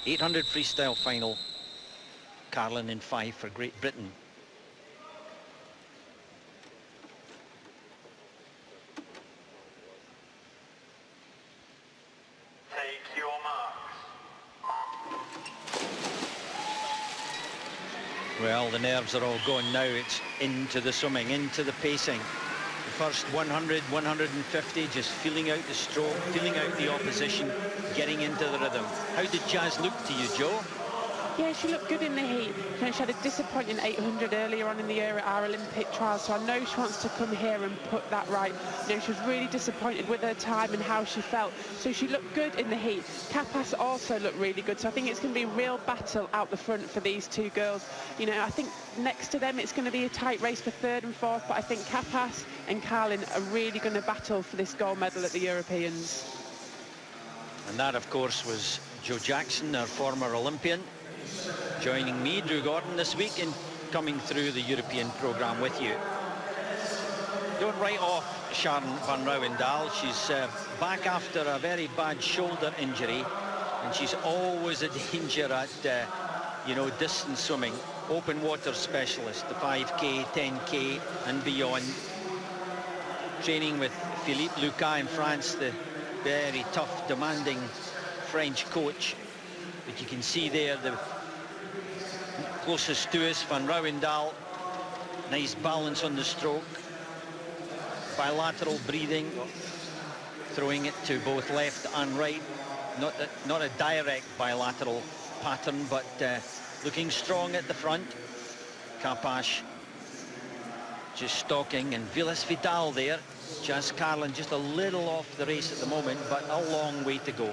800 freestyle final. Carlin in 5 for Great Britain. Take your marks. Well, the nerves are all gone now. It's into the swimming, into the pacing. The first 100, 150, just feeling out the stroke, feeling out the opposition, getting into the rhythm. How did Jazz look to you, Joe? Yeah, she looked good in the heat. You know, she had a disappointing 800 earlier on in the year at our Olympic trials, so I know she wants to come here and put that right. You know, she was really disappointed with her time and how she felt, so she looked good in the heat. Kapas also looked really good, so I think it's going to be a real battle out the front for these two girls. You know, I think next to them it's going to be a tight race for third and fourth, but I think Kapas and Carlin are really going to battle for this gold medal at the Europeans. And that, of course, was Joe Jackson, our former Olympian, joining me, Drew Gordon, this week in coming through the European programme with you. Don't write off Sharon van Rouwendaal. She's back after a very bad shoulder injury, and she's always a danger at, you know, distance swimming. Open water specialist, the 5K, 10K and beyond. Training with Philippe Lucas in France, the very tough, demanding French coach. But you can see there the closest to us, Van Rouwendaal. Nice balance on the stroke. Bilateral breathing, throwing it to both left and right. Not a direct bilateral pattern, but looking strong at the front. Kapas just stalking, and Vilas Vidal there. Jazz Carlin just a little off the race at the moment, but a long way to go.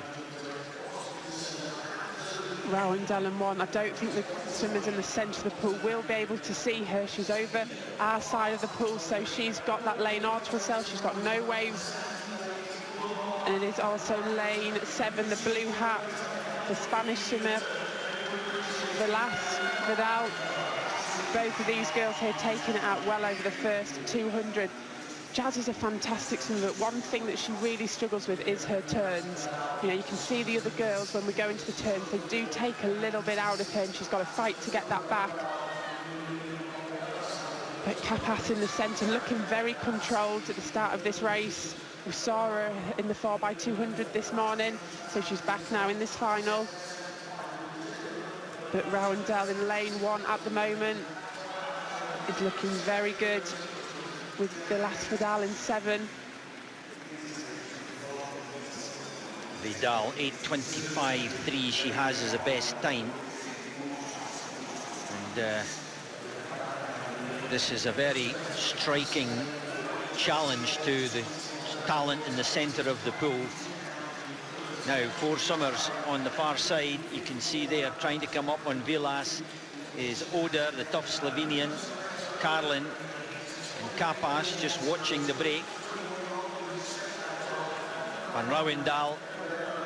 Rouwendaal in 1. I don't think the swimmers in the centre of the pool will be able to see her. She's over our side of the pool, so she's got that lane all to herself. She's got no waves. And it is also lane 7, the blue hat, the Spanish swimmer, Vilas Vidal. Both of these girls here taking it out well over the first 200. Jazz is a fantastic swimmer, but one thing that she really struggles with is her turns. You know, you can see the other girls when we go into the turns, they do take a little bit out of her, and she's got to fight to get that back. But Kapas in the centre, looking very controlled at the start of this race. We saw her in the 4x200 this morning, so she's back now in this final. But Rouwendaal in lane 1 at the moment is looking very good, with Vilas Vidal in 7. Vidal, 8:25.3 she has as a best time. And this is a very striking challenge to the talent in the centre of the pool. Now, 4 swimmers on the far side. You can see there trying to come up on Vilas is Oder, the tough Slovenian, Carlin, and Kapas just watching the break. Van Rouwendaal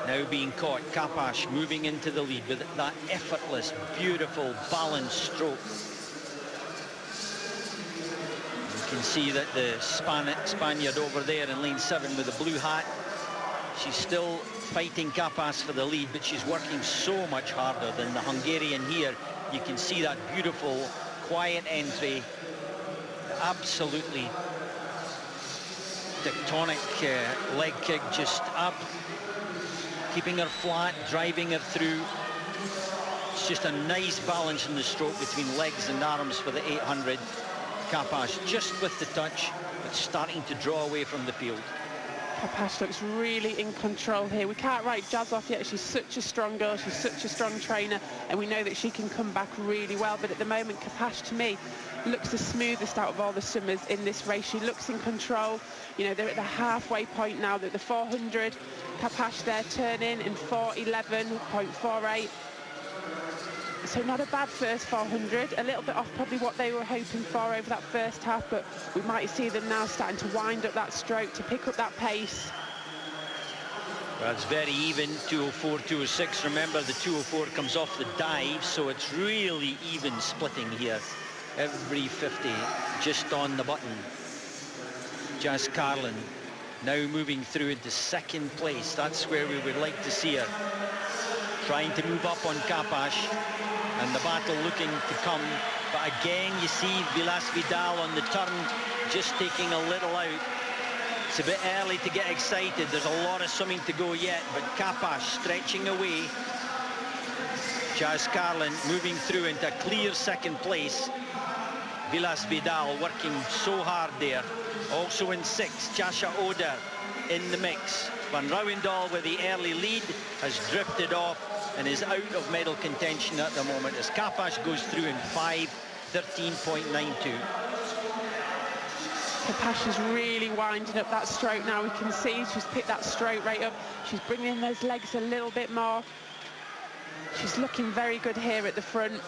now being caught. Kapas moving into the lead with that effortless, beautiful, balanced stroke. You can see that the Spaniard over there in lane 7 with the blue hat, she's still fighting Kapas for the lead, but she's working so much harder than the Hungarian here. You can see that beautiful, quiet entry. Absolutely tectonic leg kick, just up, keeping her flat, driving her through. It's just a nice balance in the stroke between legs and arms for the 800. Kapas just with the touch, but starting to draw away from the field. Kapas looks really in control here. We can't write Jazz off yet. She's such a strong girl. She's such a strong trainer, and we know that she can come back really well. But at the moment, Kapas, to me, looks the smoothest out of all the swimmers in this race. She looks in control. You know, they're at the halfway point now. That the 400, Kapas there turning in 4:11.48. So not a bad first 400, a little bit off probably what they were hoping for over that first half, but we might see them now starting to wind up that stroke, to pick up that pace. Well, it's very even, 2:04, 2:06. Remember, the 2:04 comes off the dive, so it's really even splitting here. Every 50 just on the button. Jazz Carlin now moving through into second place. That's where we would like to see her. trying to move up on Kapas, and the battle looking to come. But again, you see Vilas Vidal on the turn, just taking a little out. It's a bit early to get excited. There's a lot of swimming to go yet, but Kapas stretching away. Jazz Carlin moving through into a clear second place. Vilas Vidal working so hard there. Also in sixth, Jascha Oder in the mix. Van Rouwendaal with the early lead has drifted off and is out of medal contention at the moment as Kapas goes through in 5:13.92. Kapas is really winding up that stroke now. We can see she's picked that stroke rate up. She's bringing those legs a little bit more. She's looking very good here at the front.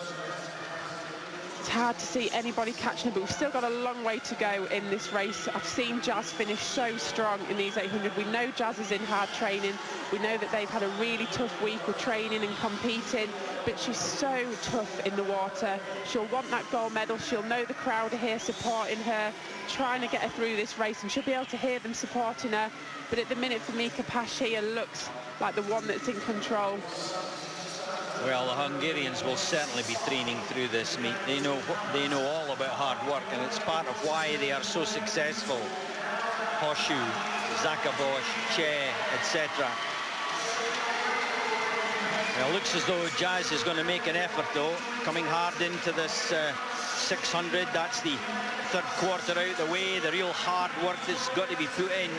It's hard to see anybody catching her, but we've still got a long way to go in this race. I've seen Jazz finish so strong in these 800. We know Jazz is in hard training. We know that they've had a really tough week with training and competing, but she's so tough in the water. She'll want that gold medal. She'll know the crowd are here supporting her, trying to get her through this race, and she'll be able to hear them supporting her. But at the minute, for me, Kapas here looks like the one that's in control. Well, the Hungarians will certainly be training through this meet. They know all about hard work, and it's part of why they are so successful. Hoshu, Zakabosh, Che, etc. Well, it looks as though Jazz is going to make an effort, though, coming hard into this 600. That's the third quarter out the way. The real hard work that's got to be put in.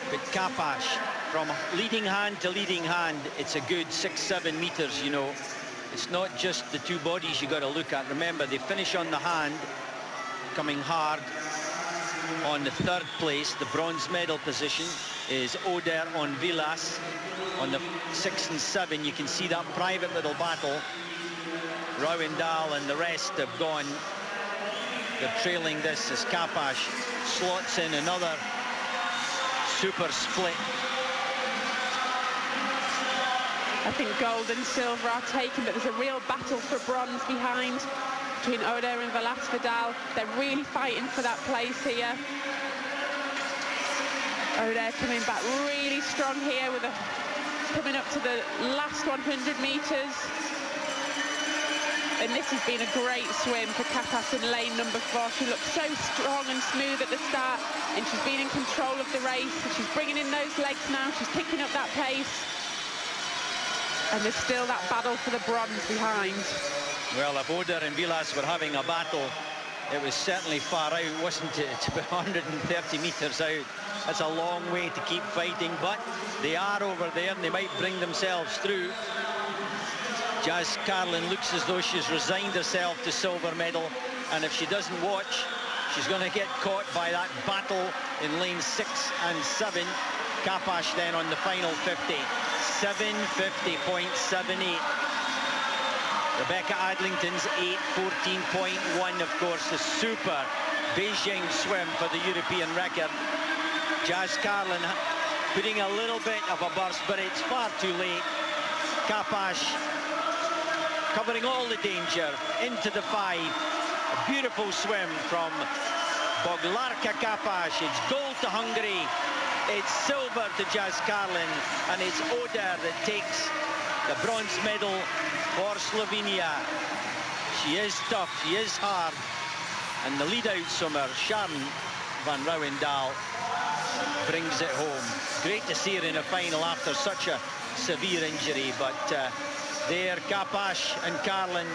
But Kapas, from leading hand to leading hand, it's a good 6-7 meters, you know. It's not just the two bodies you got to look at. Remember, they finish on the hand, coming hard on the third place. The bronze medal position is Oder on Vilas. On the 6 and 7, you can see that private little battle. Rouwendaal and the rest have gone. They're trailing this as Kapas slots in another super split. I think gold and silver are taken, but there's a real battle for bronze behind between Oder and Vilas Vidal. They're really fighting for that place here. Oder coming back really strong here with coming up to the last 100 meters. And this has been a great swim for Kapas in lane number 4. She looked so strong and smooth at the start, and she's been in control of the race. She's bringing in those legs now. She's picking up that pace. And there's still that battle for the bronze behind. Well, if Oder and Vilas were having a battle, it was certainly far out, wasn't it? It's about 130 meters out. That's a long way to keep fighting, but they are over there and they might bring themselves through. Jazz Carlin looks as though she's resigned herself to silver medal, and if she doesn't watch, she's going to get caught by that battle in lanes 6 and 7. Kapas then on the final 50, 7:50.78. Rebecca Adlington's 8:14.1, of course, a super Beijing swim for the European record. Jazz Carlin putting a little bit of a burst, but it's far too late. Kapas covering all the danger into the 5. A beautiful swim from Boglarka Kapas. It's gold to Hungary. It's silver to Jazz Carlin, and it's Oder that takes the bronze medal for Slovenia. She is tough, she is hard, and the lead-out swimmer, Sharon van Rouwendaal, brings it home. Great to see her in a final after such a severe injury, but there Kapas and Carlin